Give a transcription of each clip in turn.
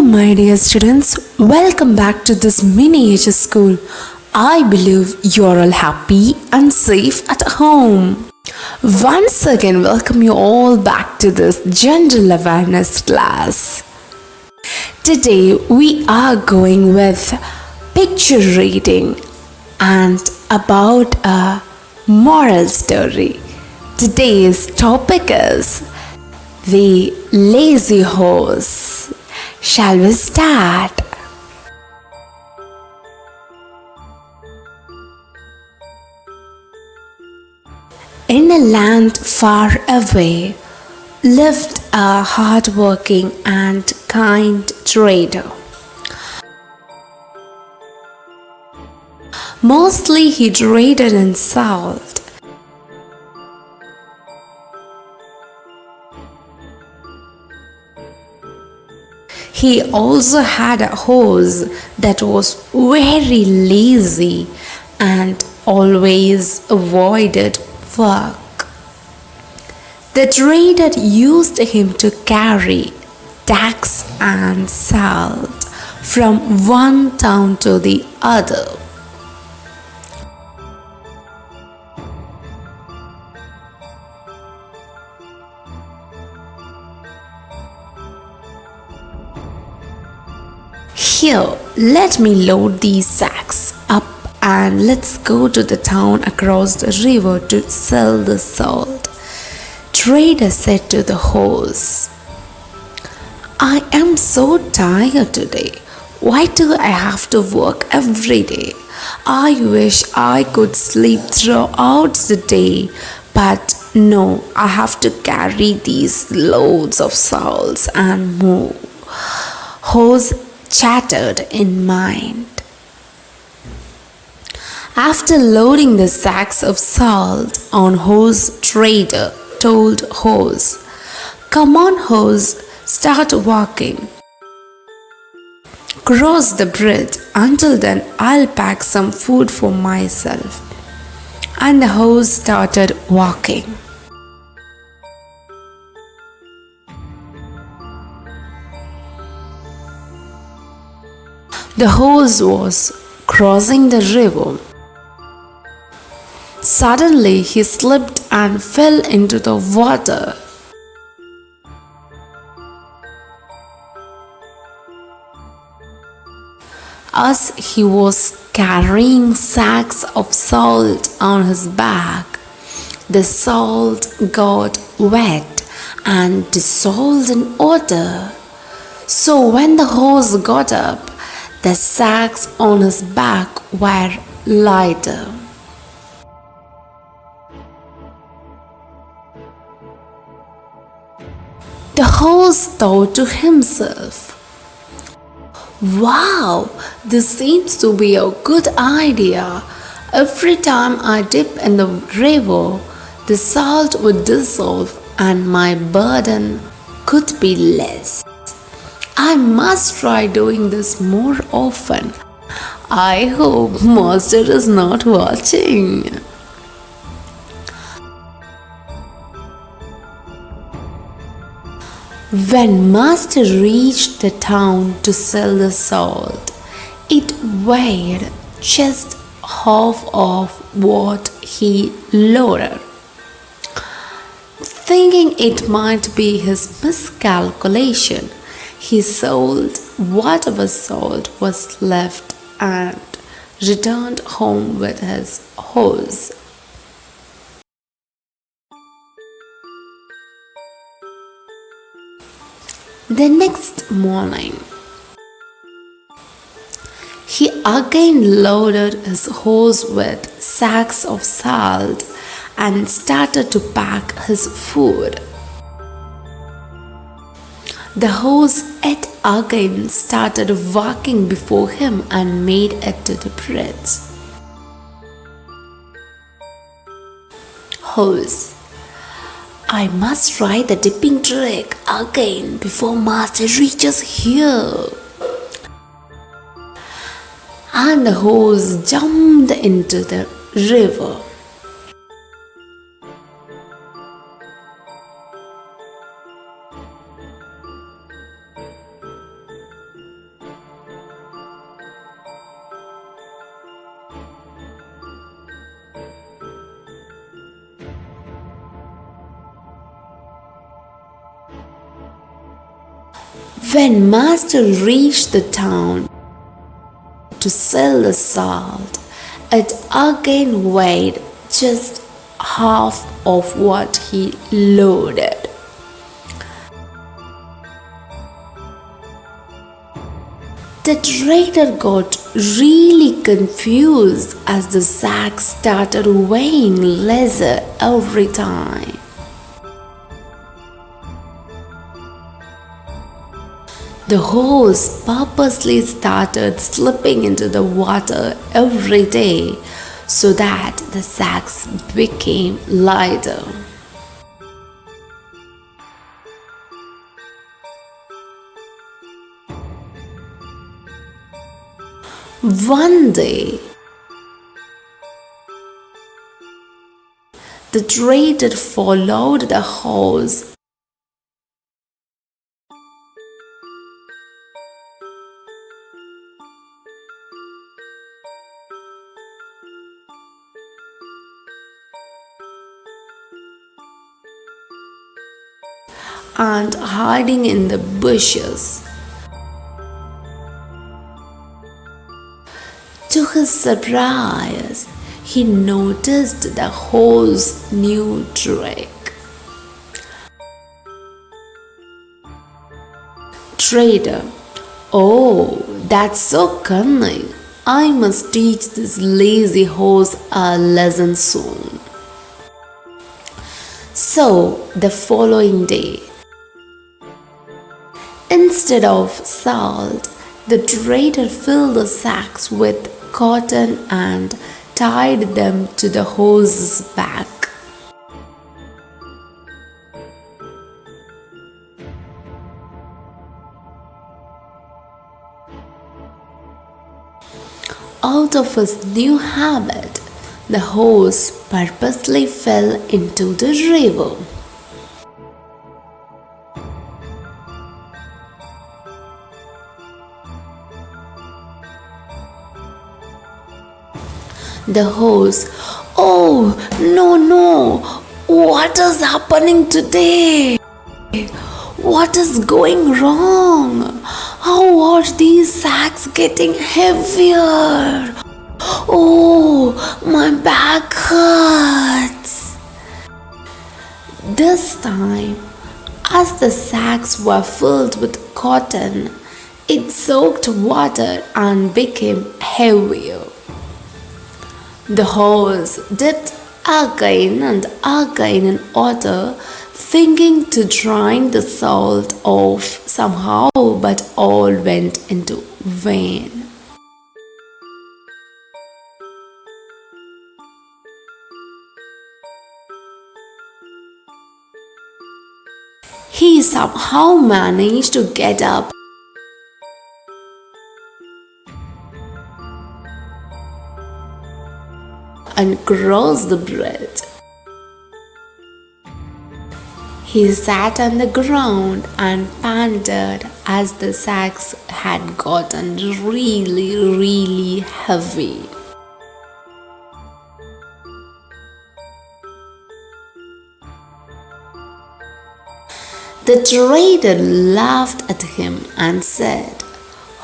my dear students. Welcome back to this miniature school. I believe you're all happy and safe at home. Once again, welcome you all back to this general awareness class. Today, we are going with picture reading and about a moral story. Today's topic is the lazy horse. Shall we start? In a land far away lived a hard-working and kind trader. Mostly he traded in salt. He also had a horse that was very lazy and always avoided work. The trader used him to carry tax and salt from one town to the other. Here, let me load these sacks up and let's go to the town across the river to sell the salt. Trader said to the horse, I am so tired today. Why do I have to work every day? I wish I could sleep throughout the day, but no, I have to carry these loads of salts and more. Horse chattered in mind. After loading the sacks of salt on horse, trader told horse, Come on horse, start walking. Cross the bridge. Until then I'll pack some food for myself. And the horse started walking. The horse was crossing the river. Suddenly he slipped and fell into the water. As he was carrying sacks of salt on his back, the salt got wet and dissolved in water. So when the horse got up, the sacks on his back were lighter. The horse thought to himself, Wow, this seems to be a good idea. Every time I dip in the river, the salt would dissolve and my burden could be less. I must try doing this more often. I hope Master is not watching. When Master reached the town to sell the salt, it weighed just half of what he loaded. Thinking it might be his miscalculation, he sold whatever salt was left and returned home with his horse. The next morning, he again loaded his horse with sacks of salt and started to pack his food. The horse yet again started walking before him and made it to the bridge. Horse, I must try the dipping trick again before Master reaches here. And the horse jumped into the river. When master reached the town to sell the salt, it again weighed just half of what he loaded. The trader got really confused as the sack started weighing lesser every time. The horse purposely started slipping into the water every day so that the sacks became lighter. One day, the trader followed the horse and hiding in the bushes. To his surprise, he noticed the horse's new trick. Trader, oh, that's so cunning. I must teach this lazy horse a lesson soon. So, the following day, instead of salt, the trader filled the sacks with cotton and tied them to the horse's back. Out of his new habit, the horse purposely fell into the river. The horse, oh no, what is happening today? What is going wrong? How are these sacks getting heavier? Oh, my back hurts. This time, as the sacks were filled with cotton, it soaked water and became heavier. The horse dipped again and again in water, thinking to drain the salt off somehow, but all went into vain. He somehow managed to get up and cross the bridge. He sat on the ground and panted as the sacks had gotten really heavy. The trader laughed at him and said,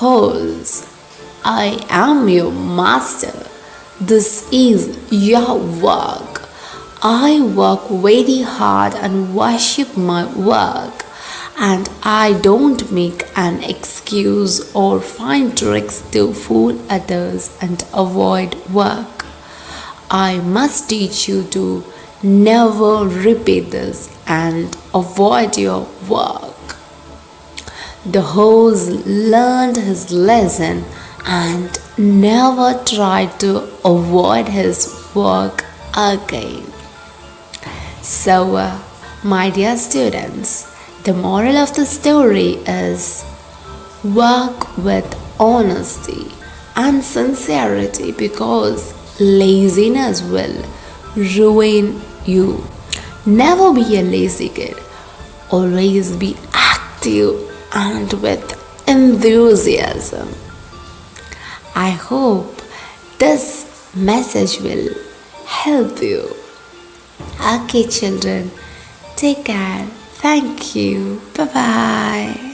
"Horse, I am your master. This is your work. I work very hard and worship my work, and I don't make an excuse or find tricks to fool others and avoid work. I must teach you to never repeat this and avoid your work." The horse learned his lesson and never tried to avoid his work again. So, my dear students, the moral of the story is work with honesty and sincerity, because laziness will ruin you. Never be a lazy kid. Always be active and with enthusiasm. I hope this message will help you. Okay, children, take care. Thank you. Bye bye.